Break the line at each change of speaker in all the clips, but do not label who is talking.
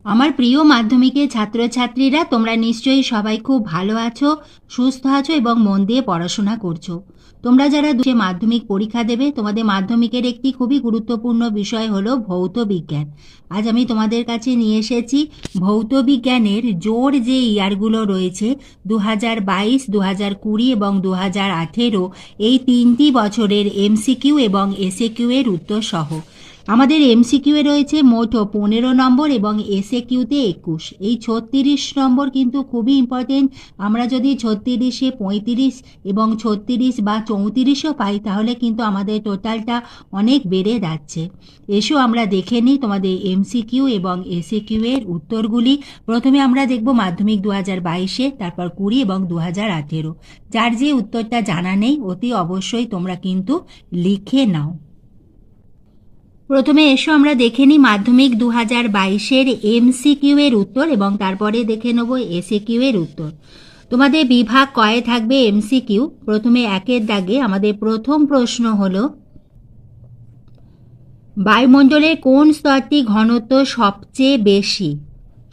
আমার প্রিয় মাধ্যমিকের ছাত্রছাত্রীরা, তোমরা নিশ্চয়ই সবাই খুব ভালো আছো, সুস্থ আছো এবং মন দিয়ে পড়াশোনা করছো। তোমরা যারা মাধ্যমিক পরীক্ষা দেবে, তোমাদের মাধ্যমিকের একটি খুবই গুরুত্বপূর্ণ বিষয় হলো ভৌত বিজ্ঞান। আজ আমি তোমাদের কাছে নিয়ে এসেছি ভৌত বিজ্ঞানের জোর যে ইয়ারগুলো রয়েছে 2022, 2020 এবং 2018, এই 3টি বছরের এমসিকিউ এবং এসএকিউ এর উত্তর সহ। আমাদের এমসিকিউ এ রয়েছে মোট 15 নম্বর এবং এসএকিউতে 21। এই 36 নম্বর কিন্তু খুবই ইম্পর্টেন্ট। আমরা যদি 36-এ 35 এবং 36 বা 34ও পাই, তাহলে কিন্তু আমাদের টোটালটা অনেক বেড়ে যাচ্ছে। এসো আমরা দেখে নিই তোমাদের এমসিকিউ এবং এসএকিউ এর উত্তরগুলি। প্রথমে আমরা দেখব মাধ্যমিক 2022-এ, তারপর 20 এবং 2018। যার যে উত্তরটা জানা নেই, অতি অবশ্যই তোমরা কিন্তু লিখে নাও। প্রথমে এসো আমরা দেখে নিই মাধ্যমিক 2022-এর এমসিকিউ এর উত্তর এবং তারপরে দেখে নেব এসএকিউ এর উত্তর। তোমাদের বিভাগ কয়ে থাকবে এমসিকিউ। প্রথমে 1-এর দাগে আমাদের প্রথম প্রশ্ন হলো, বায়ুমণ্ডলের কোন স্তরটি ঘনত্ব সবচেয়ে বেশি?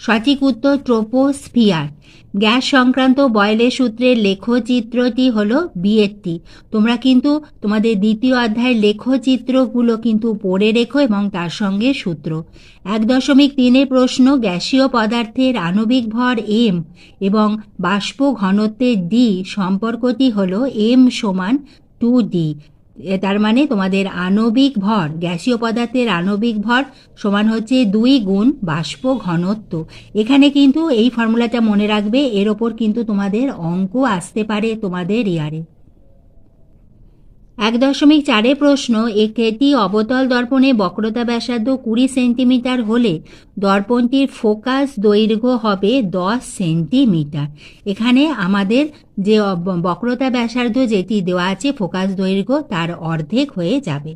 সঠিক উত্তর ট্রোপোস্ফিয়ার। গ্যাস সংক্রান্ত বয়েলের সূত্রের লেখচিত্রটি হলো বিয়েরটি। তোমরা কিন্তু তোমাদের দ্বিতীয় অধ্যায়ের লেখচিত্রগুলো কিন্তু পড়ে রেখো এবং তার সঙ্গে সূত্র। 1.3-এর প্রশ্ন, গ্যাসীয় পদার্থের আণবিক ভর এম এবং বাষ্প ঘনত্বের ডি সম্পর্কটি হলো এম সমান 2D। তার মানে তোমাদের আণবিক ভর, গ্যাসীয় পদার্থের আণবিক ভর সমান হচ্ছে 2 গুণ বাষ্প ঘনত্ব। এখানে কিন্তু এই ফর্মুলাটা মনে রাখবে, এর ওপর কিন্তু তোমাদের অঙ্ক আসতে পারে তোমাদের ইয়ারে। 1.4 প্রশ্ন, একটি অবতল দর্পণে বক্রতা ব্যাসার্ধ 20 সেন্টিমিটার হলে দর্পণটির ফোকাস দৈর্ঘ্য হবে 10 সেন্টিমিটার। এখানে আমাদের যে বক্রতা ব্যাসার্ধ যেটি দেওয়া আছে ফোকাস দৈর্ঘ্য, তার অর্ধেক হয়ে যাবে।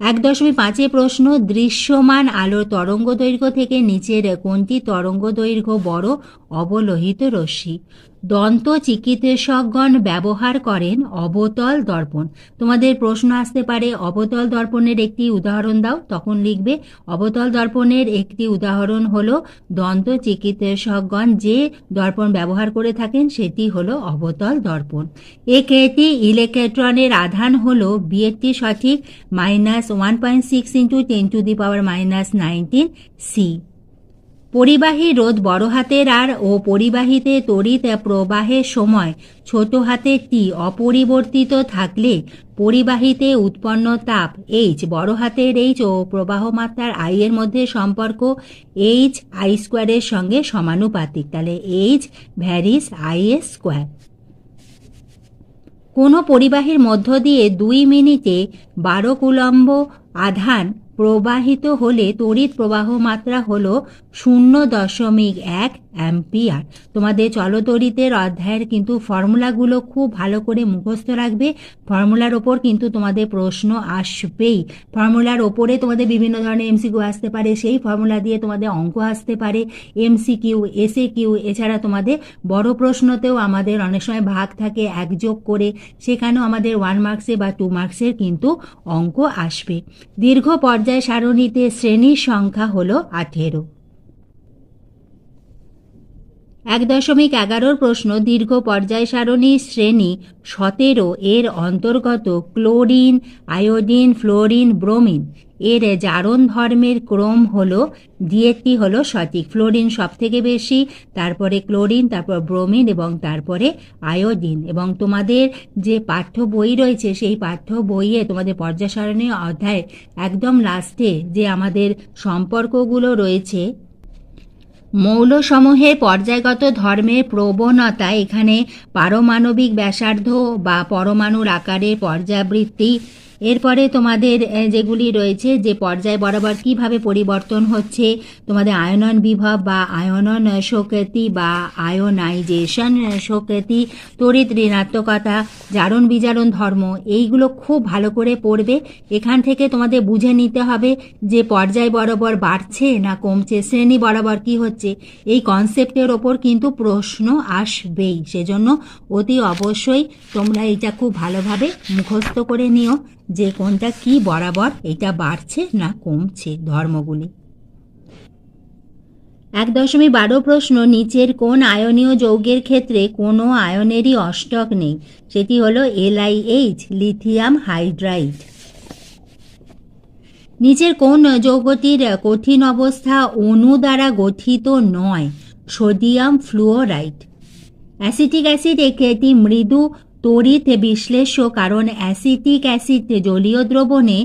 1.5 প্রশ্ন, দৃশ্যমান আলোর তরঙ্গ দৈর্ঘ্য থেকে নিচের কোনটি তরঙ্গ দৈর্ঘ্য বড়? অবলোহিত রশ্মি। দন্ত চিকিৎসকগণ ব্যবহার করেন অবতল দর্পণ। তোমাদের প্রশ্ন আসতে পারে অবতল দর্পণের একটি উদাহরণ দাও, তখন লিখবে অবতল দর্পণের একটি উদাহরণ হলো দন্ত চিকিৎসকগণ যে দর্পণ ব্যবহার করে থাকেন সেটি হলো অবতল দর্পণ। একটি ইলেকট্রনের আধান হলো বিয়েরটি সঠিক -1.6 × 10⁻⁻19 সি। পরিবাহী রোধ বড় হাতের আর ও পরিবাহীতে তড়িৎ প্রবাহের সময় ছোট হাতের টি অপরিবর্তিত থাকলে পরিবাহীতে উৎপন্ন তাপ এইচ, বড় হাতের এইচ ও প্রবাহ মাত্রার আই এর মধ্যে সম্পর্ক এইচ আই স্কোয়ারের সঙ্গে সমানুপাতিক। তাহলে এইচ ভ্যারিস আই এর স্কোয়ার। কোনো পরিবাহীর মধ্য দিয়ে 2 মিনিটে 12 কুলম্ব আধান প্রবাহিত হলে তড়িৎ প্রবাহ মাত্রা হলো 0.1 অ্যাম্পিয়ার। তোমাদের চলতড়িতের অধ্যায়ের কিন্তু ফর্মুলাগুলো খুব ভালো করে মুখস্থ রাখবে। ফর্মুলার ওপর কিন্তু তোমাদের প্রশ্ন আসবেই। ফর্মুলার ওপরে তোমাদের বিভিন্ন ধরনের এমসিকিউ আসতে পারে, সেই ফর্মুলা দিয়ে তোমাদের অঙ্ক আসতে পারে, এমসিকিউ, এসএকিউ। এছাড়া তোমাদের বড় প্রশ্নতেও আমাদের অনেক সময় ভাগ থাকে 1 যোগ করে, সেখানেও আমাদের 1 মার্কসে বা 2 মার্কসের কিন্তু অঙ্ক আসবে। দীর্ঘ পর্যায় সারণীতে শ্রেণীর সংখ্যা হলো 18। 1.11 প্রশ্ন, দীর্ঘ পর্যায় সারণী শ্রেণী 17 এর অন্তর্গত ক্লোরিন, আয়োডিন, ফ্লোরিন, ব্রোমিন এর জারণ ধর্মের ক্রম হলো ডিএটি হলো সঠিক। ফ্লোরিন সব থেকে বেশি, তারপরে ক্লোরিন, তারপর ব্রোমিন এবং তারপরে আয়োডিন। এবং তোমাদের যে পাঠ্য বই রয়েছে সেই পাঠ্য বইয়ে তোমাদের পর্যায় সারণী অধ্যায় একদম লাস্টে যে আমাদের সম্পর্কগুলো রয়েছে, মৌলসমূহের পর্যায়গত ধর্মের প্রবণতা, এখানে পারমাণবিক ব্যাসার্ধ বা পরমাণুর আকারের পর্যাবৃত্তি, এরপরে তোমাদের যেগুলি রয়েছে যে পর্যায় বরাবর কিভাবে পরিবর্তন হচ্ছে, তোমাদের আয়নন বিভব বা আয়নন শক্তি বা আয়োনাইজেশন শক্তি, তড়িৎ ঋণাত্মকতা, জারণ বিজারণ ধর্ম, এইগুলো খুব ভালো করে পড়বে। এখান থেকে তোমাদের বুঝে নিতে হবে যে পর্যায় বরাবর বাড়ছে না কমছে, শ্রেণী বরাবর কি হচ্ছে, এই কনসেপ্টের ওপর কিন্তু প্রশ্ন আসবেই। সেজন্য অতি অবশ্যই তোমরা এটা খুব ভালোভাবে মুখস্থ করে নিও যে কোনটা কি বরাবর এটা বাড়ছে না কমছে ধর্মগুলি। 1.12 প্রশ্ন, নিচের কোন আয়নীয় যৌগের ক্ষেত্রে কোনো আয়নেরই অষ্টক নেই? সেটি হলো LiH, লিথিয়াম হাইড্রাইড। নিচের কোন যৌগটির কঠিন অবস্থা অণু দ্বারা গঠিত নয়? সোডিয়াম ফ্লুওরাইড। অ্যাসিটিক অ্যাসিড একটি মৃদু তড়িৎ বিশ্লেষ্য, কারণ অ্যাসিটিক অ্যাসিড জলীয় দ্রবণে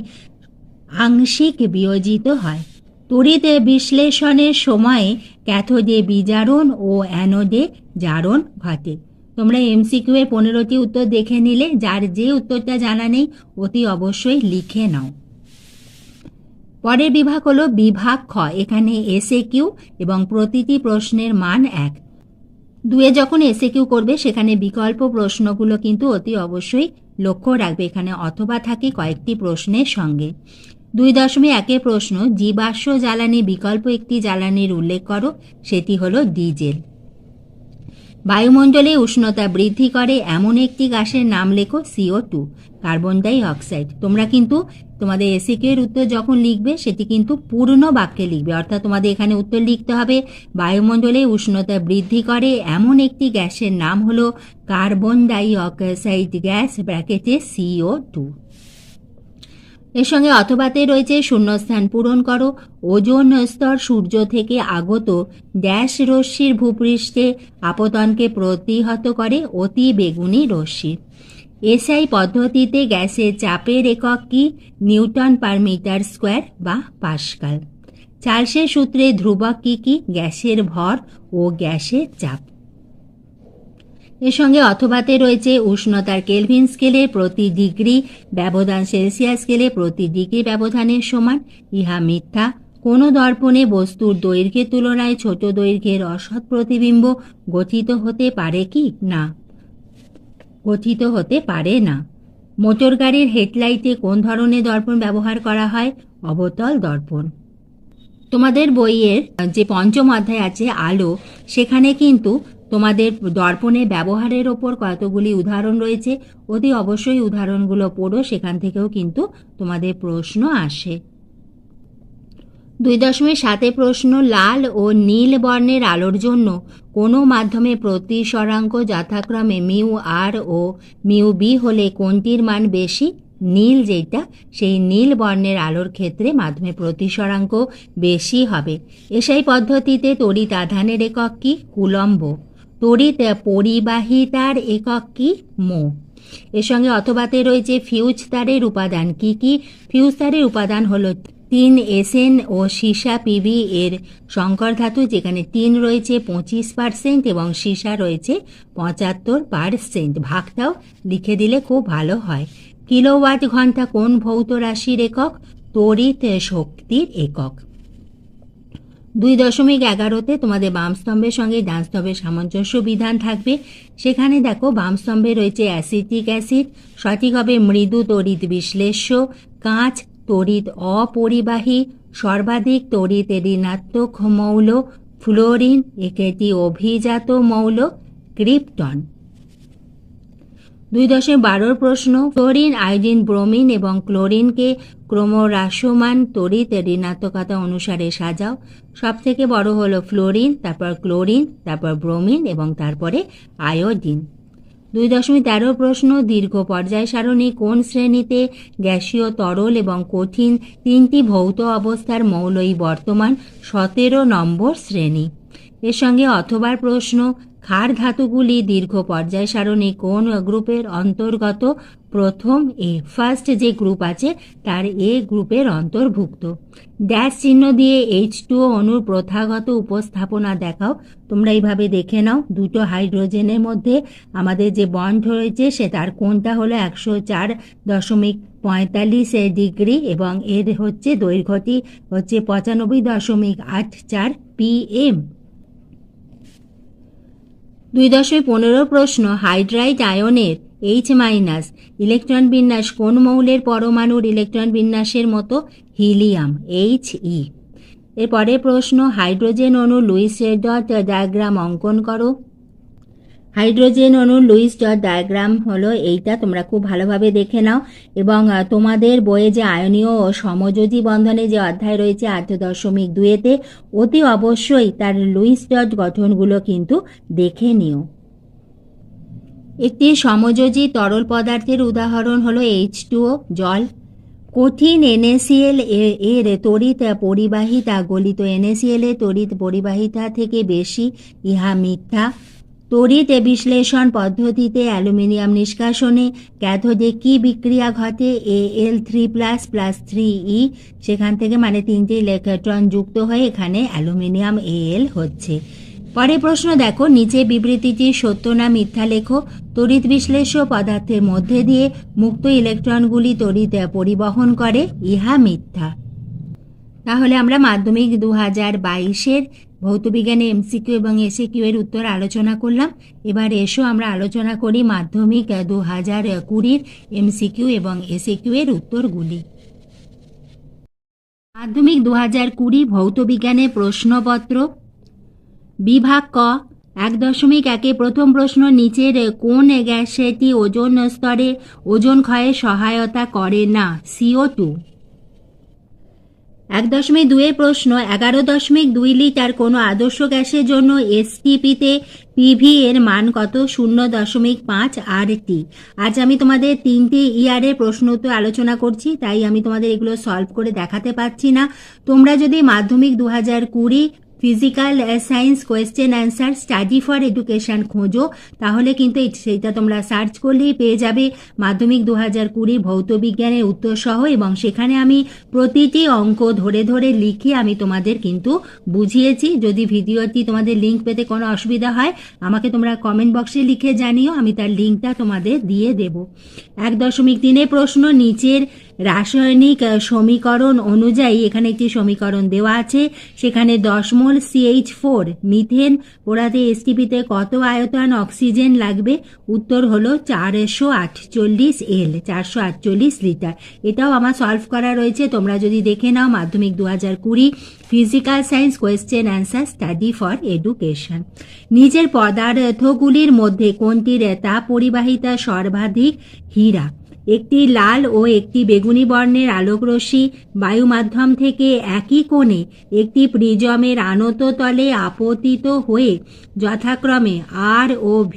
আংশিক বিয়োজিত হয়। তড়িৎ বিশ্লেষণের সময়ে ক্যাথোডে বিজারণ ও অ্যানোডে জারণ ঘটে। তোমরা MCQ এর 15টি উত্তর দেখে নিলে, যার যে উত্তরটা জানা নেই অতি অবশ্যই লিখে নাও। পরের বিভাগ হলো বিভাগ খ। এখানে SAQ এবং প্রতিটি প্রশ্নের মান 1। 2 যখন SAQ করবে সেখানে বিকল্প প্রশ্নগুলো কিন্তু অতি অবশ্যই লক্ষ্য রাখবে, এখানে অথবা থাকে কয়েকটি প্রশ্নের সঙ্গে। 2.1 প্রশ্ন, জীবাশ্ম জ্বালানি বিকল্প একটি জ্বালানির উল্লেখ করো। সেটি হলো ডিজেল। বায়ুমণ্ডলে উষ্ণতা বৃদ্ধি করে এমন একটি গ্যাসের নাম লেখো। CO2, carbon die oxide. তোমরা কিন্তু তোমাদের SAQ এর উত্তর যখন লিখবে সেটি কিন্তু পূর্ণ বাক্যে লিখবে, অর্থাৎ তোমাদের এখানে উত্তর লিখতে হবে বায়ুমণ্ডলে উষ্ণতা বৃদ্ধি করে এমন একটি গ্যাসের নাম হলো কার্বন ডাই অক্সাইড গ্যাস, ব্র্যাকেটে CO2। এর সঙ্গে অথবাতে রয়েছে শূন্যস্থান পূরণ করো। ওজোন স্তর সূর্য থেকে আগত ড্যাশ রশ্মির ভূপৃষ্ঠে আপতনকে প্রতিহত করে অতি বেগুনি রশ্মি। SI পদ্ধতিতে গ্যাসের চাপের একক কি? নিউটন পার মিটার স্কোয়ার বা পাস্কাল। চার্লসের সূত্রে ধ্রুবক কি কি? গ্যাসের ভর ও গ্যাসের চাপ। এর সঙ্গে অথবাতে রয়েছে উষ্ণতার কেলভিন স্কেলে প্রতি ডিগ্রি ব্যবধান সেলসিয়াস স্কেলে প্রতি ডিগ্রি ব্যবধানের সমান। ইহা মিথ্যা। কোনো দর্পণে বস্তুর দৈর্ঘ্যের তুলনায় ছোট দৈর্ঘ্যের অসৎ প্রতিবিম্ব গঠিত হতে পারে কি? না, গঠিত হতে পারে না। মোটর গাড়ির হেডলাইটে কোন ধরনের দর্পণ ব্যবহার করা হয়? অবতল দর্পণ। তোমাদের বইয়ের যে 5ম অধ্যায় আছে আলো, সেখানে কিন্তু তোমাদের দর্পণের ব্যবহারের ওপর কতগুলি উদাহরণ রয়েছে। অতি অবশ্যই উদাহরণগুলো পড়ো, সেখান থেকেও কিন্তু তোমাদের প্রশ্ন আসে। 2.7 প্রশ্ন, লাল ও নীল বর্ণের আলোর জন্য কোনো মাধ্যমে প্রতিসরাঙ্ক যথাক্রমে μR ও μB হলে কোনটির মান বেশি? নীল যেটা, সেই নীল বর্ণের আলোর ক্ষেত্রে মাধ্যমে প্রতিসরাঙ্ক বেশি হবে। এসআই পদ্ধতিতে তড়িৎ আধানের একক কি? কুলম্ব। তড়িৎ পরিবাহিতার একক কি? মো। এর সঙ্গে অথবাতে রয়েছে ফিউজ তারের উপাদান কি কি? ফিউজ তারের উপাদান হলো 3SN ও সীসা PB এর সংকর ধাতু, যেখানে 3 রয়েছে 25% এবং সীসা রয়েছে 75%। ভাগটাও লিখে দিলে খুব ভালো হয়। কিলোওয়াট ঘন্টা কোন ভৌত রাশির একক? তড়িৎ শক্তির একক। 2.11তে তোমাদের বাম স্তম্ভের সঙ্গে ডান স্তম্ভের সামঞ্জস্য বিধান থাকবে। সেখানে দেখো বাম স্তম্ভে রয়েছে অ্যাসিটিক অ্যাসিড, সঠিক হবে মৃদু তড়িৎ বিশ্লেষ্য। কাঁচ তড়িৎ অপরিবাহী, সর্বাধিক তড়িৎ ঋণাত্মক মৌল ফ্লোরিন, একটি অভিজাত মৌল ক্রিপ্টন। 2.12 প্রশ্ন, ফ্লোরিন, আয়োডিন, ব্রোমিন এবং ক্লোরিনকে ক্রমহ্রাসমান তড়িৎ ঋণাত্মকতা অনুসারে সাজাও। সব থেকে বড় হলো ফ্লোরিন, তারপর ক্লোরিন, তারপর ব্রোমিন এবং তারপরে আয়োডিন। 2.13 প্রশ্ন, দীর্ঘ পর্যায় সারণী কোন শ্রেণীতে গ্যাসীয়, তরল এবং কঠিন 3টি ভৌত অবস্থার মৌলই বর্তমান? 17 নম্বর শ্রেণী। এর সঙ্গে অথবার প্রশ্ন, ক্ষার ধাতুগুলি দীর্ঘ পর্যায় সারণী কোন গ্রুপের অন্তর্গত? প্রথম এ, ফার্স্ট যে গ্রুপ আছে তার এ গ্রুপের অন্তর্ভুক্ত। ড্যাশ চিহ্ন দিয়ে H2O অণুর প্রথাগত উপস্থাপনা দেখাও। তোমরা এইভাবে দেখে নাও, দুটো হাইড্রোজেনের মধ্যে আমাদের যে বন্ড রয়েছে সে তার কোণটা হলো 104.45 ডিগ্রি এবং এর হচ্ছে দৈর্ঘ্যটি হচ্ছে 95.84 PM। 2.15 প্রশ্ন, হাইড্রাইড আয়নের H- ইলেকট্রন বিন্যাস কোন মৌলের পরমাণুর ইলেকট্রন বিন্যাসের মতো? Helium, He। এরপরে প্রশ্ন, হাইড্রোজেন অণু লুইস ডট ডায়াগ্রাম অঙ্কন করো। হাইড্রোজেন অণুর লুইস ডট ডায়াগ্রাম হলো এইটা, তোমরা খুব ভালোভাবে দেখে নাও। এবং তোমাদের বইয়ে যে আয়নীয় ও সমযোজী বন্ধনে যে অধ্যায় রয়েছে 8.2-তে অতি অবশ্যই তার লুইস ডট গঠনগুলো কিন্তু দেখে নিও। একটি সমযোজী তরল পদার্থের উদাহরণ হলো H2O, জল। কঠিন NaCl এর তড়িৎ পরিবাহিতা গলিত NaCl এর তড়িৎ পরিবাহিতা থেকে বেশি, ইহা মিথ্যা। তড়িৎ বিশ্লেষণ পদ্ধতিতে অ্যালুমিনিয়াম নিষ্কাশনে ক্যাথোডে কি বিক্রিয়া ঘটে? Al3+ 3E, সেখান থেকে মানে 3টে ইলেকট্রন যুক্ত হয়ে এখানে অ্যালুমিনিয়াম Al হচ্ছে। পরের প্রশ্ন দেখো, নিচে বিবৃতিটি সত্য না মিথ্যা লেখো। তড়িৎ বিশ্লেষ্য পদার্থের মধ্যে দিয়ে মুক্ত ইলেকট্রনগুলি তড়িৎ পরিবহন করে, ইহা মিথ্যা। তাহলে আমরা মাধ্যমিক 2022-এর ভৌতবিজ্ঞানে MCQ এবং SAQ এর উত্তর আলোচনা করলাম। এবার এসো আমরা আলোচনা করি মাধ্যমিক 2020-এর MCQ এবং SAQ এর উত্তরগুলি। মাধ্যমিক 2020 ভৌতবিজ্ঞানের প্রশ্নপত্র, বিভাগ ক। 1.1 প্রথম প্রশ্ন, নিচের কোন গ্যাসটি ওজোন স্তরে ওজোন ক্ষয়ে সহায়তা করে না? CO2। 1.2 প্রশ্ন, 11.2 লিটার কোনো আদর্শ গ্যাসের জন্য STP-তে PV এর মান কত? 0.5 RT। আজ আমি তোমাদের 3টে ইয়ারের প্রশ্ন উত্তর আলোচনা করছি, তাই আমি তোমাদের এগুলো সলভ করে দেখাতে পারছি না। তোমরা যদি মাধ্যমিক 2020 physical science question answer study for education খোঁজো, তাহলে কিন্তু সেইটা তোমরা সার্চ করলেই পেয়ে যাবে মাধ্যমিক 2020 ভৌতবিজ্ঞানের উত্তর সহ। এবং সেখানে আমি প্রতিটি অঙ্ক ধরে ধরে লিখে আমি তোমাদের কিন্তু বুঝিয়েছি। যদি ভিডিওটি তোমাদের লিঙ্ক পেতে কোনো অসুবিধা হয় আমাকে তোমরা কমেন্ট বক্সে লিখে জানিও, আমি তার লিঙ্কটা তোমাদের দিয়ে দেব। 1.3 প্রশ্ন, নিচের রাসায়নিক সমীকরণ অনুযায়ী, এখানে একটি সমীকরণ দেওয়া আছে, সেখানে 10 মোল CH4 মিথেন পোড়াতে STP-তে কত আয়তন অক্সিজেন লাগবে? উত্তর হলো 448 লিটার। এটাও আমার সলভ করা রয়েছে, তোমরা যদি দেখে নাও মাধ্যমিক 2020 physical science question answer study for education. নিচের পদার্থগুলির মধ্যে কোনটির তাপ পরিবাহিতা সর্বাধিক? হীরা। একটি লাল ও একটি বেগুনি বর্ণের আলোকরশ্মি বায়ু মাধ্যম থেকে একই কোণে একটি প্রিজমের আনত তলে আপতিত হয়ে যথাক্রমে R ও V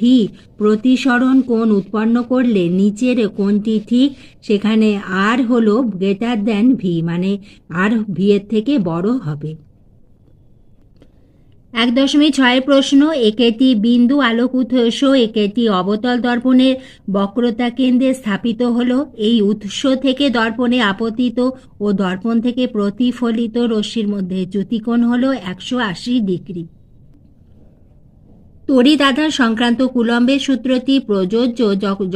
প্রতিসরণ কোণ উৎপন্ন করলে নিচের কোণটি ঠিক? সেখানে R হলো গ্রেটার দ্যান V, মানে R V এর থেকে বড় হবে। 1.6 প্রশ্ন, একেটি বিন্দু আলোক উৎস একেটি অবতল দর্পণের বক্রতা কেন্দ্রে স্থাপিত হলো। এই উৎস থেকে দর্পণে আপতিত ও দর্পণ থেকে প্রতিফলিত রশ্মির মধ্যে চ্যুতিকোণ হলো 180 ডিগ্রি। তড়িৎ আধান সংক্রান্ত কুলম্বের সূত্রটি প্রযোজ্য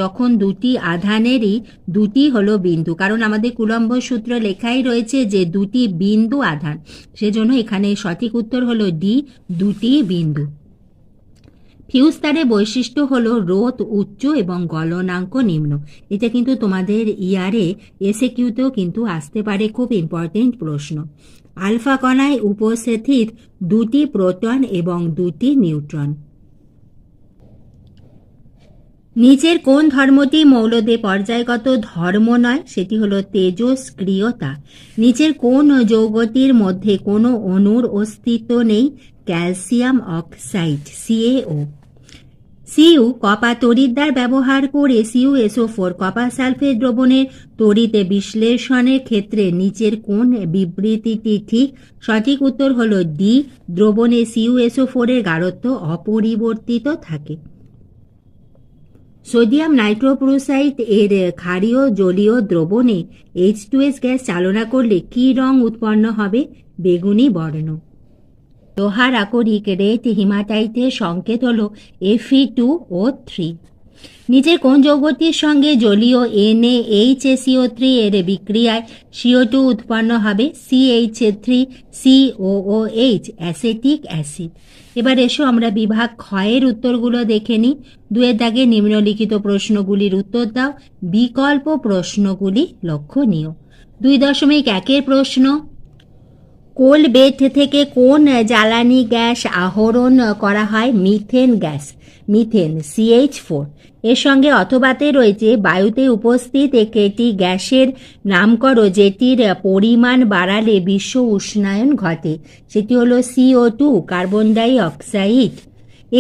যখন দুটি আধানেরই দুটি হলো বিন্দু, কারণ আমাদের কুলম্ব সূত্র লেখাই রয়েছে যে দুটি বিন্দু আধান, সেজন্য এখানে সঠিক উত্তর হলো ডি, দুটি বিন্দু। ফিউজ তারের বৈশিষ্ট্য হলো রোধ উচ্চ এবং গলনাঙ্ক নিম্ন। এটা কিন্তু তোমাদের ইয়ারে SAQ-তেও কিন্তু আসতে পারে, খুব ইম্পর্টেন্ট প্রশ্ন। আলফা কণায় উপস্থিত দুটি প্রোটন এবং দুটি নিউট্রন। নিচের কোন ধর্মটি মৌলদের পর্যায়গত ধর্ম নয়? সেটি হলো তেজস্ক্রিয়তা। নিচের কোন যৌগটির মধ্যে কোনো অণুর অস্তিত্ব নেই? Calcium oxide, CaO। Cu copper তড়িৎদ্বার ব্যবহার করে CuSO4 কপার সালফেট দ্রবণের তড়িৎ বিশ্লেষণের ক্ষেত্রে নিচের কোন বিবৃতিটি ঠিক? সঠিক উত্তর হলো ডি, দ্রবণে CuSO4 এর গাঢ়ত্ব অপরিবর্তিত থাকে। সোডিয়াম নাইট্রোপ্রোসাইড এর ক্ষারীয় জলীয় দ্রবণে H2S গ্যাস চালনা করলে কি রং উৎপন্ন হবে? বেগুনি বর্ণ। লোহার আকরিক রেড হিমাটাইটের সংকেত হল Fe2O3। নিচের কোন যৌগটির সঙ্গে জলীয় NaHCO3 এর বিক্রিয়ায় CO2 উৎপন্ন হবে? CH3COOH, acetic acid. এবার এসো আমরা বিভাগ ক্ষয়ের উত্তরগুলো দেখে নিই। 2 দাগে নিম্নলিখিত প্রশ্নগুলির উত্তর দাও, বিকল্প প্রশ্নগুলি লক্ষণীয়। 2.1 প্রশ্ন, কোল বেড থেকে কোন জ্বালানি গ্যাস আহরণ করা হয়? Methane gas, methane CH4। এর সঙ্গে অথবাতে রয়েছে বায়ুতে উপস্থিত একটি গ্যাসের নাম করো যেটির পরিমাণ বাড়ালে বিশ্ব উষ্ণায়ন ঘটে। সেটি হলো CO2, কার্বন ডাই অক্সাইড।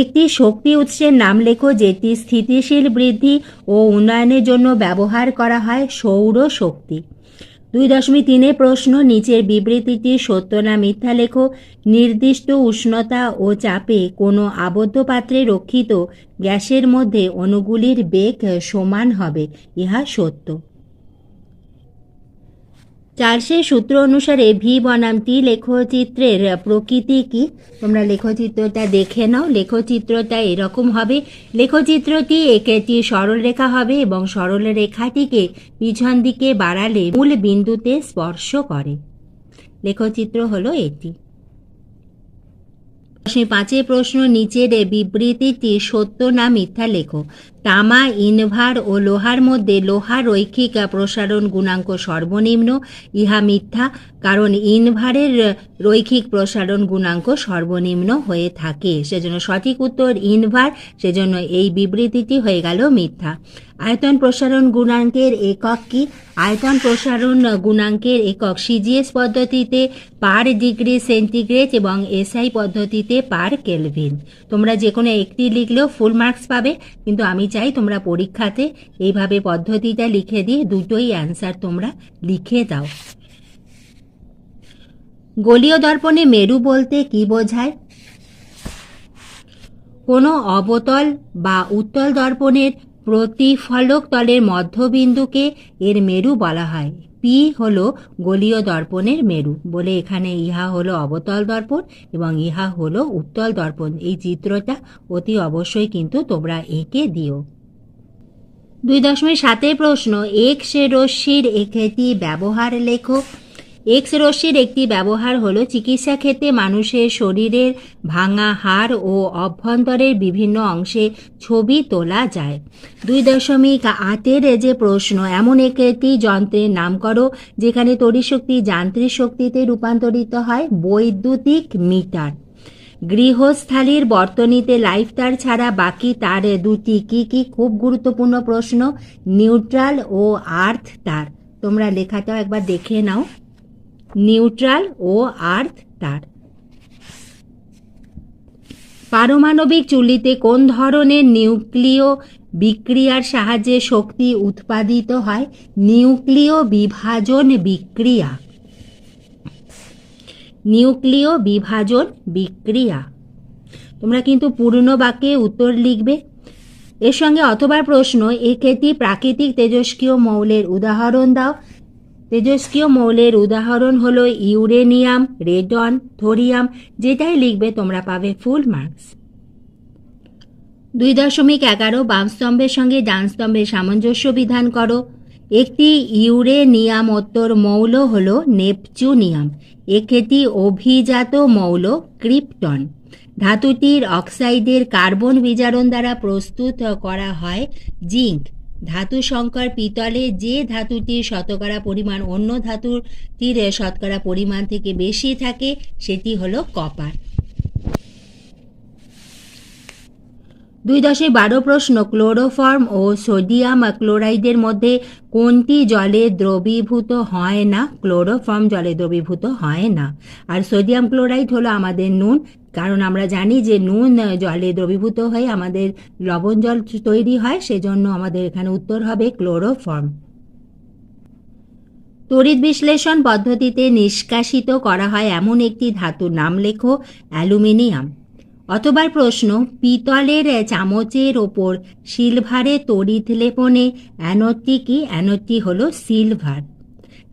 একটি শক্তি উৎসের নাম লেখো যেটি স্থিতিশীল বৃদ্ধি ও উন্নয়নের জন্য ব্যবহার করা হয়। সৌর শক্তি। 2.3 প্রশ্ন, নিচের বিবৃতিটি সত্য না মিথ্যা লেখো। নির্দিষ্ট উষ্ণতা ও চাপে কোনো আবদ্ধ পাত্রে রক্ষিত গ্যাসের মধ্যে অণুগুলির বেগ সমান হবে, ইহা সত্য। চার্লসের সূত্র অনুসারে ভি বনাম টি লেখচিত্রের প্রকৃতি কি? তোমরা লেখচিত্রটা দেখে নাও। লেখচিত্রটা এরকম হবে। লেখচিত্রটি একটি সরলরেখা হবে এবং সরলরেখাটিকে পিছন দিকে বাড়ালে মূল বিন্দুতে স্পর্শ করে। লেখচিত্র হলো এটি। 5 প্রশ্ন, নিচের বিবৃতিটি সত্য না মিথ্যা লেখো। তামা, ইনভার ও লোহার মধ্যে লোহার রৈখিক প্রসারণ গুণাঙ্ক সর্বনিম্ন, ইহা মিথ্যা, কারণ ইনভারের রৈখিক প্রসারণ গুণাঙ্ক সর্বনিম্ন হয়ে থাকে। সেজন্য সঠিক উত্তর ইনভার, সেজন্য এই বিবৃতিটি হয়ে গেল মিথ্যা। আয়তন প্রসারণ গুণাঙ্কের একক কি? আয়তন প্রসারণ গুণাঙ্কের একক CGS পদ্ধতিতে পার ডিগ্রি সেন্টিগ্রেড এবং SI পদ্ধতিতে পার কেলভিন। তোমরা যে কোনো একটি লিখলেও ফুল মার্কস পাবে, কিন্তু আমি চাই তোমরা পরীক্ষাতে এইভাবে পদ্ধতিটা লিখে দিয়ে দুটোই অ্যান্সার তোমরা লিখে দাও। গোলীয় দর্পণে মেরু বলতে কি বোঝায়? কোনো অবতল বা উত্তল দর্পণের প্রতিফলক তলের মধ্যবিন্দুকে এর মেরু বলা হয়। পি হলো গোলীয় দর্পণের মেরু বলে এখানে ইহা হলো অবতল দর্পণ এবং ইহা হলো উত্তল দর্পণ। এই চিত্রটা অতি অবশ্যই কিন্তু তোমরা এঁকে দিও। 2.7 প্রশ্ন, এক্স রশ্মির একটি ব্যবহার লেখো। এক্স রশ্মির একটি ব্যবহার হলো চিকিৎসা ক্ষেত্রে মানুষের শরীরের ভাঙা হাড় ও অভ্যন্তরের বিভিন্ন অংশে ছবি তোলা যায়। 2.8 যে প্রশ্ন, এমন একটি যন্ত্রের নাম করো যেখানে তড়িৎশক্তি যান্ত্রিক শক্তিতে রূপান্তরিত হয়। বৈদ্যুতিক মিটার। গৃহস্থালির বর্তনীতে লাইফ তার ছাড়া বাকি তার দুটি কি কি? খুব গুরুত্বপূর্ণ প্রশ্ন। নিউট্রাল ও আর্থ তার। তোমরা লেখাটাও একবার দেখে নাও। নিউট্রাল ও আর্থ তার। পারমাণবিক চুল্লিতে কোন ধরনের নিউক্লিয় বিক্রিয়ার সাহায্যে শক্তি উৎপাদিত হয়? নিউক্লিয় বিভাজন বিক্রিয়া। নিউক্লিয় বিভাজন বিক্রিয়া। তোমরা কিন্তু পূর্ণ বাক্যে উত্তর লিখবে। এর সঙ্গে অথবা প্রশ্ন, একটি প্রাকৃতিক তেজস্ক্রিয় মৌলের উদাহরণ দাও। তেজস্ক্রিয় মৌলের উদাহরণ হলো ইউরেনিয়াম, রেডন, থোরিয়াম। যেটাই লিখবে তোমরা পাবে ফুল মার্কস। 2.11 বাম স্তম্ভের সঙ্গে ডান স্তম্ভের সামঞ্জস্য বিধান করো। একটি ইউরেনিয়ামোত্তর মৌল হলো নেপচুনিয়াম। একটি অভিজাত মৌল ক্রিপ্টন। ধাতুটির অক্সাইডের কার্বন বিজারণ দ্বারা প্রস্তুত করা হয় জিঙ্ক। ধাতু সংকর পিতলে যে ধাতুটির শতকরা পরিমাণ অন্য ধাতুটির শতকরা পরিমাণ থেকে বেশি থাকে সেটি হলো কপার। 2.12 প্রশ্ন, ক্লোরোফর্ম ও সোডিয়াম ক্লোরাইডের মধ্যে কোনটি জলে দ্রবীভূত হয় না? ক্লোরোফর্ম জলে দ্রবীভূত হয় না। আর সোডিয়াম ক্লোরাইড হলো আমাদের নুন, কারণ আমরা জানি যে নুন জলে দ্রবীভূত হয়ে আমাদের লবণ জল তৈরি হয়, সেজন্য আমাদের এখানে উত্তর হবে ক্লোরোফর্ম। তড়িৎ বিশ্লেষণ পদ্ধতিতে নিষ্কাশিত করা হয় এমন একটি ধাতুর নাম লেখো। অ্যালুমিনিয়াম। অথবা প্রশ্ন, পিতলের চামচের ওপর সিলভারে তড়িৎ লেপনে অ্যানোডটি কি? অ্যানোডটি হলো সিলভার,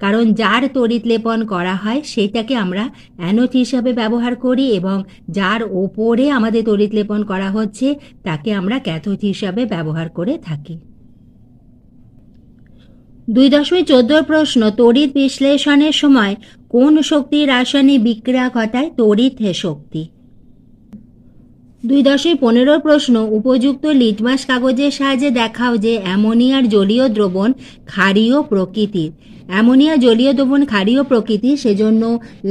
কারণ যার তড়িৎ লেপন করা হয় সেটাকে আমরা অ্যানোড হিসাবে ব্যবহার করি এবং যার ওপরে আমাদের তড়িৎ লেপন করা হচ্ছে তাকে আমরা ক্যাথোড হিসাবে ব্যবহার করে থাকি। 2.14 প্রশ্ন, তড়িৎ বিশ্লেষণের সময় কোন শক্তি রাসায়নিক বিক্রিয়া ঘটায়? তড়িৎ শক্তি। 2.15 প্রশ্ন, উপযুক্ত লিটমাস কাগজের সাহায্যে দেখাও যে অ্যামোনিয়ার জলীয় দ্রবণ ক্ষারীয় প্রকৃতির। অ্যামোনিয়া জলীয় দ্রবণ ক্ষারীয় প্রকৃতির, সেজন্য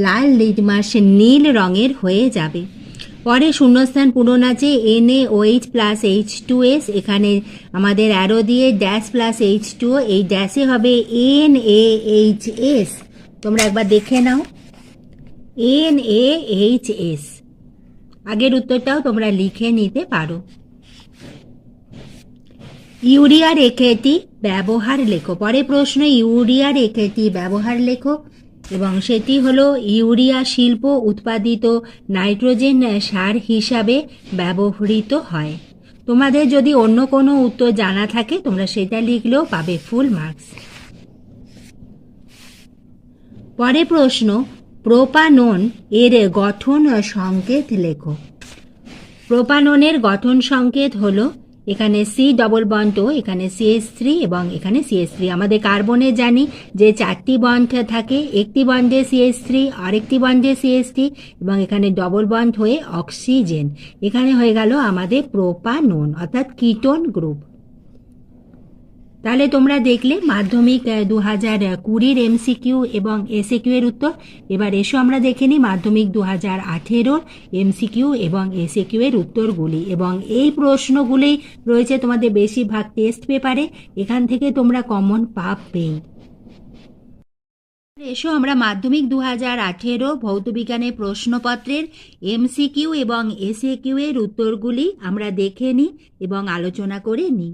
লাল লিটমাস নীল রঙের হয়ে যাবে। পরে শূন্যস্থান পূরণ আছে NaOH প্লাস H2S, এখানে আমাদের অ্যারো দিয়ে ড্যাশ প্লাস H2O, এই ড্যাশে হবে NaHS। তোমরা একবার দেখে নাও, NaHS। আগের উত্তরটাও তোমরা লিখে নিতে পারো। ইউরিয়ার একটি ব্যবহার লেখো। পরে প্রশ্ন, ইউরিয়ার একটি ব্যবহার লেখো, এবং সেটি হলো ইউরিয়া শিল্প উৎপাদিত নাইট্রোজেন সার হিসাবে ব্যবহৃত হয়। তোমাদের যদি অন্য কোনো উত্তর জানা থাকে তোমরা সেটা লিখলেও পাবে ফুল মার্কস। পরে প্রশ্ন, প্রোপানন এর গঠন সংকেত লেখো। প্রোপাননের গঠন সংকেত হলো, এখানে C+O, এখানে CH3 এবং এখানে CH3। আমাদের কার্বনে জানি যে 4টি বন্ড থাকে, একটি বন্ডে CH3, আরেকটি বন্ডে CH3, এবং এখানে ডবল বন্ড হয়ে অক্সিজেন। এখানে হয়ে গেল আমাদের প্রোপানন অর্থাৎ কিটোন গ্রুপ। তাহলে তোমরা দেখলে মাধ্যমিক 2020 MCQ এবং SAQ এর উত্তর। এবার এসো আমরা দেখে নিই মাধ্যমিক 2018 MCQ এবং SAQ এর উত্তরগুলি, এবং এই প্রশ্নগুলি রয়েছে তোমাদের বেশিরভাগ টেস্ট পেপারে, এখান থেকে তোমরা কমন পাবেই। এসো আমরা মাধ্যমিক 2018 ভৌতবিজ্ঞানের প্রশ্নপত্রের MCQ এবং SAQ এর উত্তরগুলি আমরা দেখে নিই এবং আলোচনা করে নিই।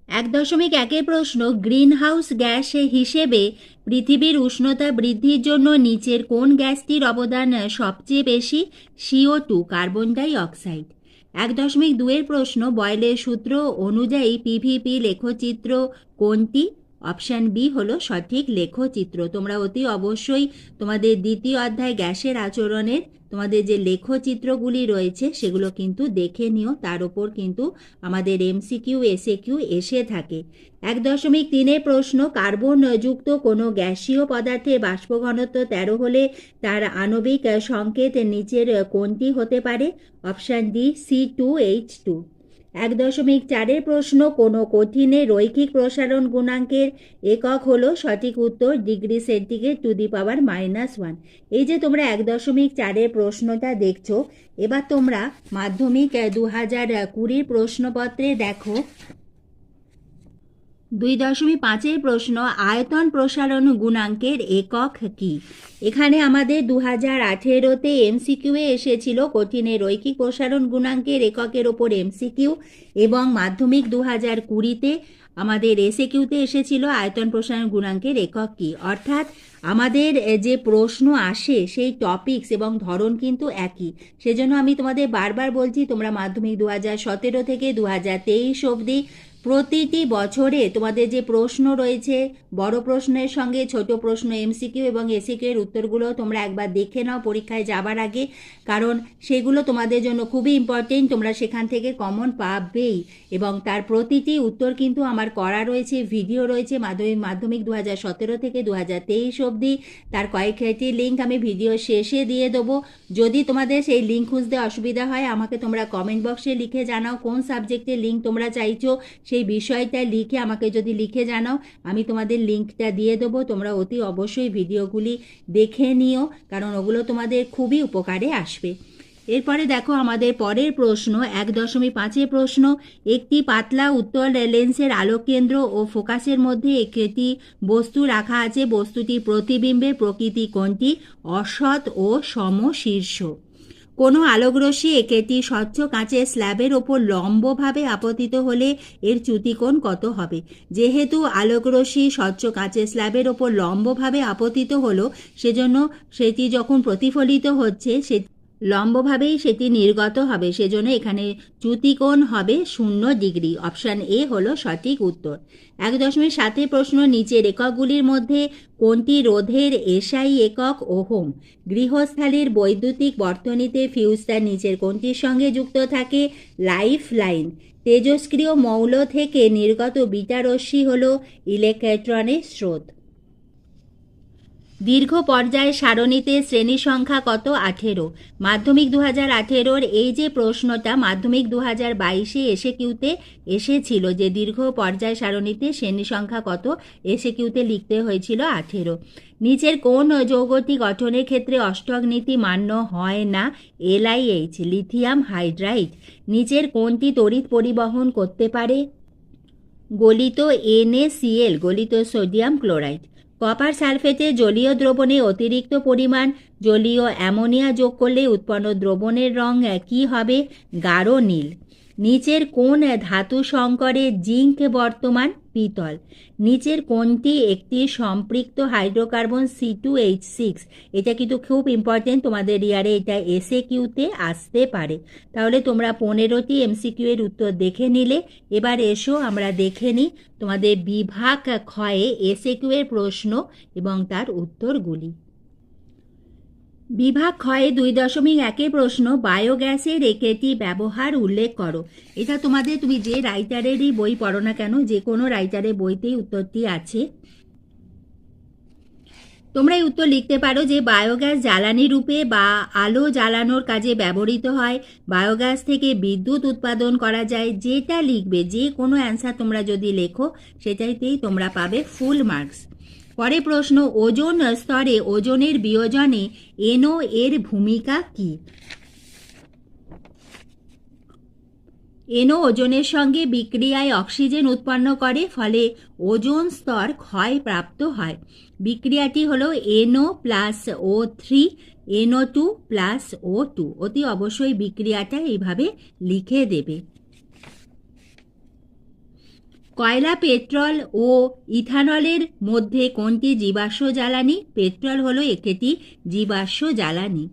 1.1 প্রশ্ন, গ্রিন হাউস গ্যাস হিসেবে পৃথিবীর উষ্ণতা বৃদ্ধির জন্য নিচের কোন গ্যাসটির অবদান সবচেয়ে বেশি? CO2, carbon die oxide. 1.2 প্রশ্ন, বয়েলের সূত্র অনুযায়ী PVP লেখচিত্র কোনটি? অপশান বি হলো সঠিক লেখচিত্র। তোমরা অতি অবশ্যই তোমাদের দ্বিতীয় অধ্যায় গ্যাসের আচরণের তোমাদের যে লেখচিত্রগুলি রয়েছে সেগুলো কিন্তু দেখে নিও, তার উপর কিন্তু আমাদের MCQ SAQ এসে থাকে। 1.3 প্রশ্ন, কার্বন যুক্ত কোনো গ্যাসীয় পদার্থের বাষ্প ঘনত্ব 13 হলে তার আণবিক সংকেত নিচের কোনটি হতে পারে? Option D C2H2। 1.4 প্রশ্ন, কোনো কঠিনে রৈখিক প্রসারণ গুণাঙ্কের একক হলো? সঠিক উত্তর ডিগ্রি সেন্টিগ্রেড টু দি পাওয়ার -1। এই যে তোমরা 1.4 প্রশ্নটা দেখছো, এবার তোমরা মাধ্যমিক 2020 প্রশ্নপত্রে দেখো 2.5 প্রশ্ন, আয়তন প্রসারণ গুণাঙ্কের একক কি? এখানে আমাদের 2018-তে MCQ এসেছিল কঠিনে রৈখিক প্রসারণ গুণাঙ্কের এককের ওপর MCQ, এবং মাধ্যমিক 2020-তে আমাদের SAQ-তে এসেছিল আয়তন প্রসারণ গুণাঙ্কের একক কি। অর্থাৎ আমাদের যে প্রশ্ন আসে সেই টপিকস এবং ধরন কিন্তু একই। সেজন্য আমি তোমাদের বারবার বলছি, তোমরা মাধ্যমিক 2017 থেকে 2023 অবধি প্রতিটি বছরে তোমাদের যে প্রশ্ন রয়েছে, বড় প্রশ্নের সঙ্গে ছোট প্রশ্ন MCQ এবং SAQ এর উত্তরগুলো তোমরা একবার দেখে নাও পরীক্ষায় যাবার আগে, কারণ সেগুলো তোমাদের জন্য খুবই ইম্পর্টেন্ট। তোমরা সেখান থেকে কমন পাবেই, এবং তার প্রতিটি উত্তর কিন্তু আমার করা রয়েছে, ভিডিও রয়েছে মাধ্যমিক 2017 থেকে 2023 অবধি। তার কয়েকটি লিঙ্ক আমি ভিডিও শেষে দিয়ে দেবো। যদি তোমাদের সেই লিঙ্ক খুঁজতে অসুবিধা হয় আমাকে তোমরা কমেন্ট বক্সে লিখে জানাও কোন সাবজেক্টের লিঙ্ক তোমরা চাইছো, সেই বিষয়টা লিখে আমাকে যদি লিখে জানাও আমি তোমাদের লিঙ্কটা দিয়ে দেবো। তোমরা অতি অবশ্যই ভিডিওগুলি দেখে নিও, কারণ ওগুলো তোমাদের খুবই উপকারে আসবে। এরপরে দেখো আমাদের পরের প্রশ্ন 1.5 প্রশ্ন, একটি পাতলা উত্তল লেন্সের আলোককেন্দ্র ও ফোকাসের মধ্যে একটি বস্তু রাখা আছে, বস্তুটি প্রতিবিম্বের প্রকৃতি কোনটি? অসৎ ও সমশীর্ষ। কোনো আলোকরশ্মি একটি স্বচ্ছ কাঁচের স্ল্যাবের ওপর লম্বভাবে আপতিত হলে এর চ্যুতিকোণ কত হবে? যেহেতু আলোকরশ্মি স্বচ্ছ কাঁচের স্ল্যাবের ওপর লম্বভাবে আপতিত হলো, সেজন্য সেটি যখন প্রতিফলিত হচ্ছে সে লম্বভাবেই সেটি নির্গত হবে, সেজন্য এখানে চ্যুতিকোণ হবে 0 ডিগ্রি। অপশান এ হলো সঠিক উত্তর। 1.7 প্রশ্ন, নিচের এককগুলির মধ্যে কোনটি রোধের এসআই একক? ওহম। গৃহস্থালির বৈদ্যুতিক বর্তনীতে ফিউজটার নিচের কোনটির সঙ্গে যুক্ত থাকে? Life line. তেজস্ক্রিয় মৌল থেকে নির্গত বিটা রশ্মি হল ইলেকট্রনের স্রোত। দীর্ঘ পর্যায় সারণীতে শ্রেণী সংখ্যা কত? 18। মাধ্যমিক 2018-র এই যে প্রশ্নটা মাধ্যমিক 2022-এ এসে কিউতে এসেছিল যে দীর্ঘ পর্যায় সারণীতে শ্রেণী সংখ্যা কত, এসে কিউতে লিখতে হয়েছিল 18। নিচের কোন যৌগটি গঠনের ক্ষেত্রে অষ্টক নীতি মান্য হয় না? LiH, lithium hydride. নিচের কোনটি তড়িৎ পরিবহন করতে পারে? গলিত NaCl, গলিত সোডিয়াম ক্লোরাইড। কপার সালফেটে জলীয় দ্রবণে অতিরিক্ত পরিমাণ জলীয় অ্যামোনিয়া যোগ করলে উৎপন্ন দ্রবণের রং কী হবে? গাঢ় নীল। নিচের কোন ধাতু সংকরে জিঙ্ক বর্তমান? পিতল। নিচের কোনটি একটি সম্পৃক্ত হাইড্রোকার্বন C2H6? এটা কিন্তু খুব ইম্পর্টেন্ট, তোমাদের ইয়ারে এটা এসে কিউতে আসতে পারে। তাহলে তোমরা 15টি MCQ এর উত্তর দেখে নিলে। এবার এসো আমরা দেখে নিই তোমাদের বিভাগ ক্ষয়ে এসে কিউ এর প্রশ্ন এবং তার উত্তরগুলি। বিভাগ ক্ষয়ে 2.1 প্রশ্ন, বায়োগ্যাসের একটি ব্যবহার উল্লেখ করো। এটা তোমাদের, তুমি যে রাইটারেরই বই পড়ো না কেন, যে কোনো রাইটারের বইতেই উত্তরটি আছে। তোমরা এই উত্তর লিখতে পারো যে বায়োগ্যাস জ্বালানি রূপে বা আলো জ্বালানোর কাজে ব্যবহৃত হয়। বায়োগ্যাস থেকে বিদ্যুৎ উৎপাদন করা যায়। যেটা লিখবে, যে কোনো অ্যান্সার তোমরা যদি লেখো সেটাইতেই তোমরা পাবে ফুল মার্কস। পরে প্রশ্ন, ওজোন স্তরে ওজোনের বিয়োজনে NO এর ভূমিকা কী? NO ওজোনের সঙ্গে বিক্রিয়ায় অক্সিজেন উৎপন্ন করে, ফলে ওজোন স্তর ক্ষয়প্রাপ্ত হয়। বিক্রিয়াটি হলো NO+O3 NO2+O2। অতি অবশ্যই বিক্রিয়াটা এইভাবে লিখে দেবে। কয়লা, পেট্রোল ও ইথানলের মধ্যে কোনটি জীবাশ্ম জ্বালানি? পেট্রোল হলো একটি জীবাশ্ম জ্বালানি।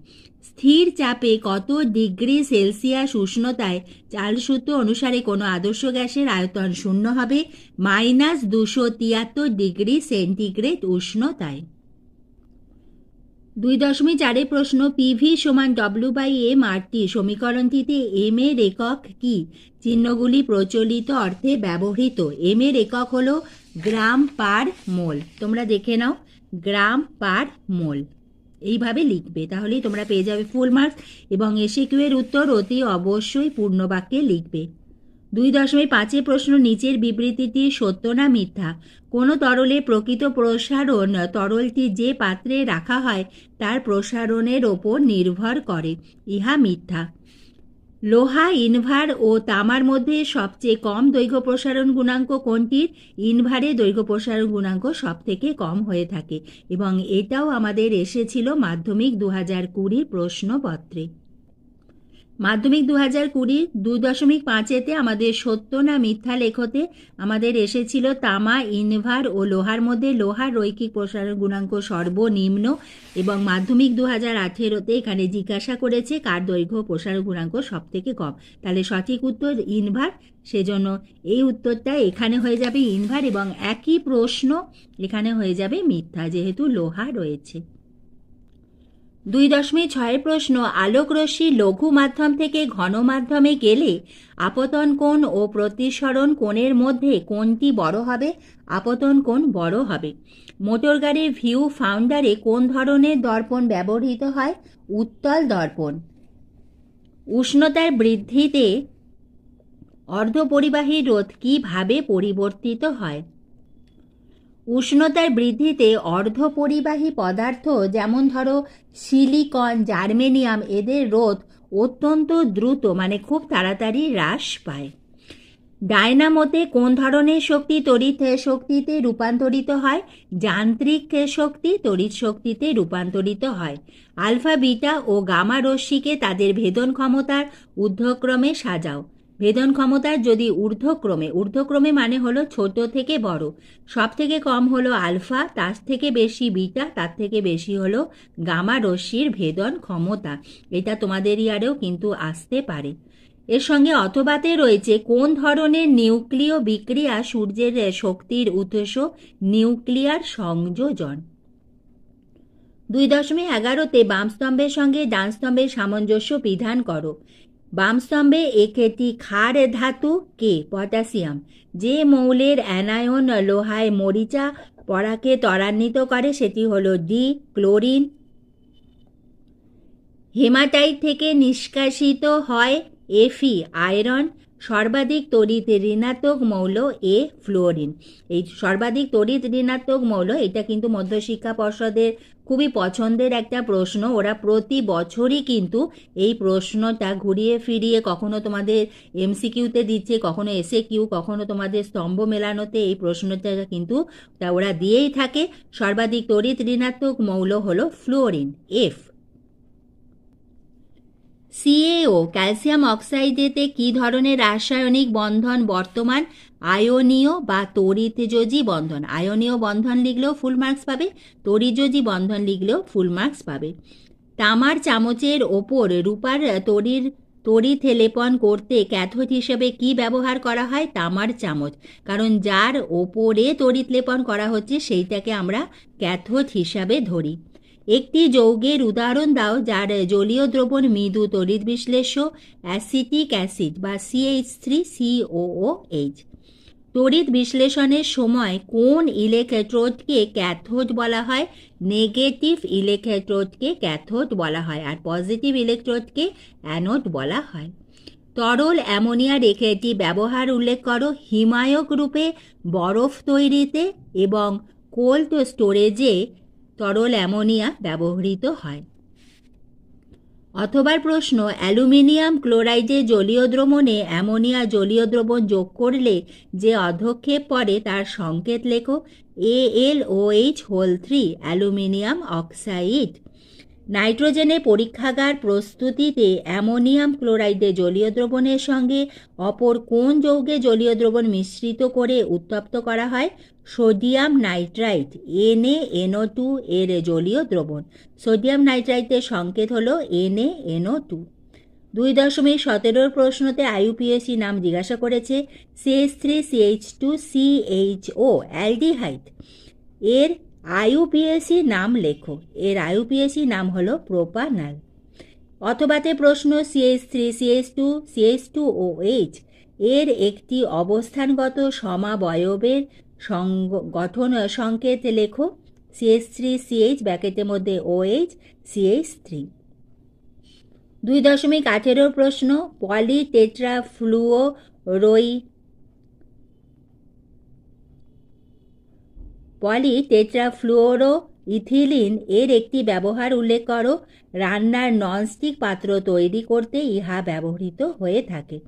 স্থির চাপে কত ডিগ্রি সেলসিয়াস উষ্ণতায় চালসূত্র অনুসারে কোনো আদর্শ গ্যাসের আয়তন শূন্য হবে? -273 ডিগ্রি সেন্টিগ্রেড উষ্ণতায়। 2.4 প্রশ্ন, PV = W/m/T সমীকরণটিতে m এর একক কি? চিহ্নগুলি প্রচলিত অর্থে ব্যবহৃত। m এর একক হলো গ্রাম পার মোল। তোমরা দেখে নাও, গ্রাম পার মোল এইভাবে লিখবে, তাহলেই তোমরা পেয়ে যাবে ফুল মার্কস। এবং এসে কিউ এর উত্তর অতি অবশ্যই পূর্ণ বাক্যে লিখবে। 2.5 প্রশ্ন, নিচের বিবৃতিটি সত্য না মিথ্যা? কোনো তরলে প্রকৃত প্রসারণ তরলটি যে পাত্রে রাখা হয় তার প্রসারণের ওপর নির্ভর করে। ইহা মিথ্যা। লোহা, ইনভার ও তামার মধ্যে সবচেয়ে কম দৈর্ঘ্য প্রসারণ গুণাঙ্ক কোনটির? ইনভারে দৈর্ঘ্য প্রসারণ গুণাঙ্ক সব থেকে কম হয়ে থাকে, এবং এটাও আমাদের এসেছিল মাধ্যমিক 2020 প্রশ্নপত্রে। মাধ্যমিক 2020 2.5-তে আমাদের সত্য না মিথ্যা লেখতে আমাদের এসেছিল তামা, ইনভার ও লোহার মধ্যে লোহার রৈখিক প্রসারণ গুণাঙ্ক সর্বনিম্ন, এবং মাধ্যমিক 2018-তে এখানে জিজ্ঞাসা করেছে কার দৈর্ঘ্য প্রসারণ গুণাঙ্ক সব থেকে কম। তাহলে সঠিক উত্তর ইনভার, সেজন্য এই উত্তরটা এখানে হয়ে যাবে ইনভার, এবং একই প্রশ্ন এখানে হয়ে যাবে মিথ্যা যেহেতু লোহা রয়েছে। 2.6 প্রশ্ন, আলোকরশ্মি লঘু মাধ্যম থেকে ঘন মাধ্যমে গেলে আপতন কোণ ও প্রতিসরণ কোণের মধ্যে কোনটি বড় হবে? আপতন কোণ বড় হবে। মোটর গাড়ির ভিউ ফাউন্ডারে কোন ধরনের দর্পণ ব্যবহৃত হয়? উত্তল দর্পণ। উষ্ণতার বৃদ্ধিতে অর্ধপরিবাহী রোধ কিভাবে পরিবর্তিত হয়? উষ্ণতার বৃদ্ধিতে অর্ধপরিবাহী পদার্থ যেমন ধরো সিলিকন, জার্মেনিয়াম, এদের রোধ অত্যন্ত দ্রুত মানে খুব তাড়াতাড়ি হ্রাস পায়। ডায়নামোতে কোন ধরনের শক্তি তড়িৎ শক্তিতে রূপান্তরিত হয়? যান্ত্রিক শক্তি তড়িৎ শক্তিতে রূপান্তরিত হয়। আলফা, বিটা ও গামা রশ্মিকে তাদের ভেদন ক্ষমতার ঊর্ধ্বক্রমে সাজাও। ভেদন ক্ষমতার যদি ঊর্ধ্বক্রমে মানে হলো ছোট থেকে বড়, সব থেকে কম হলো আলফা, তার থেকে বেশি বিটা, তার থেকে বেশি হলো গামা রশ্মির ভেদন ক্ষমতা। এটা তোমাদের ইয়ারেও কিন্তু আসতে পারে। এর সঙ্গে অথবাতে রয়েছে কোন ধরনের নিউক্লিয় বিক্রিয়া সূর্যের শক্তির উৎস? নিউক্লিয়ার সংযোজন। 2.11-তে বাম স্তম্ভের সঙ্গে ডান স্তম্ভের সামঞ্জস্য বিধান করো। বাম স্তম্ভে একটি ক্ষার ধাতু কে? পটাশিয়াম। যে মৌলের অ্যানায়ন লোহায় মরিচা পরাকে ত্বরান্বিত করে, সেটি হলো ডি, ক্লোরিন। হেমাটাইট থেকে নিষ্কাশিত হয় Fe, আয়রন। সর্বাধিক তড়িৎ ঋণাত্মক মৌল এ, ফ্লুওরিন। এই সর্বাধিক তড়িৎ ঋণাত্মক মৌল, এটা কিন্তু মধ্যশিক্ষা পর্ষদের খুবই পছন্দের একটা প্রশ্ন। ওরা প্রতি বছরই কিন্তু এই প্রশ্নটা ঘুরিয়ে ফিরিয়ে কখনো তোমাদের MCQতে দিচ্ছে, কখনো SAQ, কখনো তোমাদের স্তম্ভ মেলানোতে এই প্রশ্নটা কিন্তু ওরা দিয়েই থাকে। সর্বাধিক তড়িৎ ঋণাত্মক মৌল হলো ফ্লুওরিন, F। CaO, ক্যালসিয়াম অক্সাইডেতে কী ধরনের রাসায়নিক বন্ধন বর্তমান? আয়নীয় বা তড়িৎযোজী বন্ধন। আয়নীয় বন্ধন লিখলেও ফুল মার্কস পাবে, তড়িৎযোজী বন্ধন লিখলেও ফুল মার্কস পাবে। তামার চামচের ওপর রূপার তড়িৎ লেপন করতে ক্যাথোড হিসেবে কি ব্যবহার করা হয়? তামার চামচ, কারণ যার ওপরে তড়িৎ লেপন করা হচ্ছে সেইটাকে আমরা ক্যাথোড হিসাবে ধরি। একটি যৌগের উদাহরণ দাও যার জলীয় দ্রবণ মৃদু তড়িৎ বিশ্লেষ্য। অ্যাসিটিক অ্যাসিড বা CH3COOH। তড়িৎ বিশ্লেষণের সময় কোন ইলেকট্রোডকে ক্যাথোড বলা হয়? নেগেটিভ ইলেকট্রোডকে ক্যাথোড বলা হয়, আর পজিটিভ ইলেকট্রোডকে অ্যানোড বলা হয়। তরল অ্যামোনিয়া রেখাটি ব্যবহার উল্লেখ করো। হিমায়ক রূপে, বরফ তৈরিতে এবং কোল্ড স্টোরেজে তরল অ্যামোনিয়া ব্যবহৃত হয়। অথবা প্রশ্ন, অ্যালুমিনিয়াম ক্লোরাইডে জলীয় দ্রবণে অ্যামোনিয়া জলীয় দ্রবণ যোগ করলে যে অধক্ষেপ পড়ে তার সংকেত লেখো। AlOH3, aluminium oxide. নাইট্রোজেনের পরীক্ষাগার প্রস্তুতিতে অ্যামোনিয়াম ক্লোরাইডে জলীয় দ্রবণের সঙ্গে অপর কোন যৌগে জলীয় দ্রবণ মিশ্রিত করে উত্তপ্ত করা হয়? সোডিয়াম নাইট্রাইট, NaNO2 এর জলীয় দ্রবণ। সোডিয়াম নাইট্রাইটের সংকেত হলো NaNO2। 2.17 প্রশ্নতে IUPAC নাম জিজ্ঞাসা করেছে। CH3CH2CHO, aldehyde. এর IUPAC নাম লেখো। এর IUPAC নাম হলো প্রোপানল। অথবাতে প্রশ্ন, CH3CH2CH2OH এর একটি অবস্থানগত সমাবয়বের গঠন সংকেত লেখো। CH3CH ব্র্যাকেটের মধ্যে OH, CH3। 2.18 প্রশ্ন, পলিটেট্রাফ্লুওরো ইথিলিন এর একটি ব্যবহার উল্লেখ করো। রান্নার ননস্টিক পাত্র তৈরি করতে ইহা ব্যবহৃত হয়ে থাকে।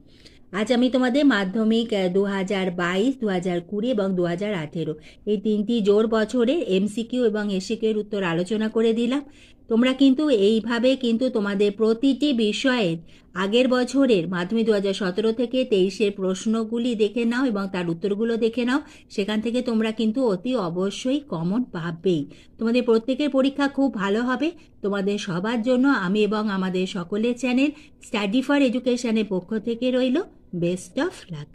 আজ আমি তোমাদের মাধ্যমিক 2022, 2020 এবং 2018 এই তিনটি জোড় বছরের MCQ এবং SAQ এর উত্তর আলোচনা করে দিলাম। তোমরা কিন্তু এইভাবে কিন্তু তোমাদের প্রতিটি বিষয়ের আগের বছরের মাধ্যমিক 2017 থেকে 23-এর প্রশ্নগুলি দেখে নাও এবং তার উত্তরগুলো দেখে নাও। সেখান থেকে তোমরা কিন্তু অতি অবশ্যই কমন পাবেই। তোমাদের প্রত্যেকের পরীক্ষা খুব ভালো হবে। তোমাদের সবার জন্য আমি এবং আমাদের সকলের চ্যানেল স্টাডি ফর এডুকেশনের পক্ষ থেকে রইল বেস্ট অফ লাক।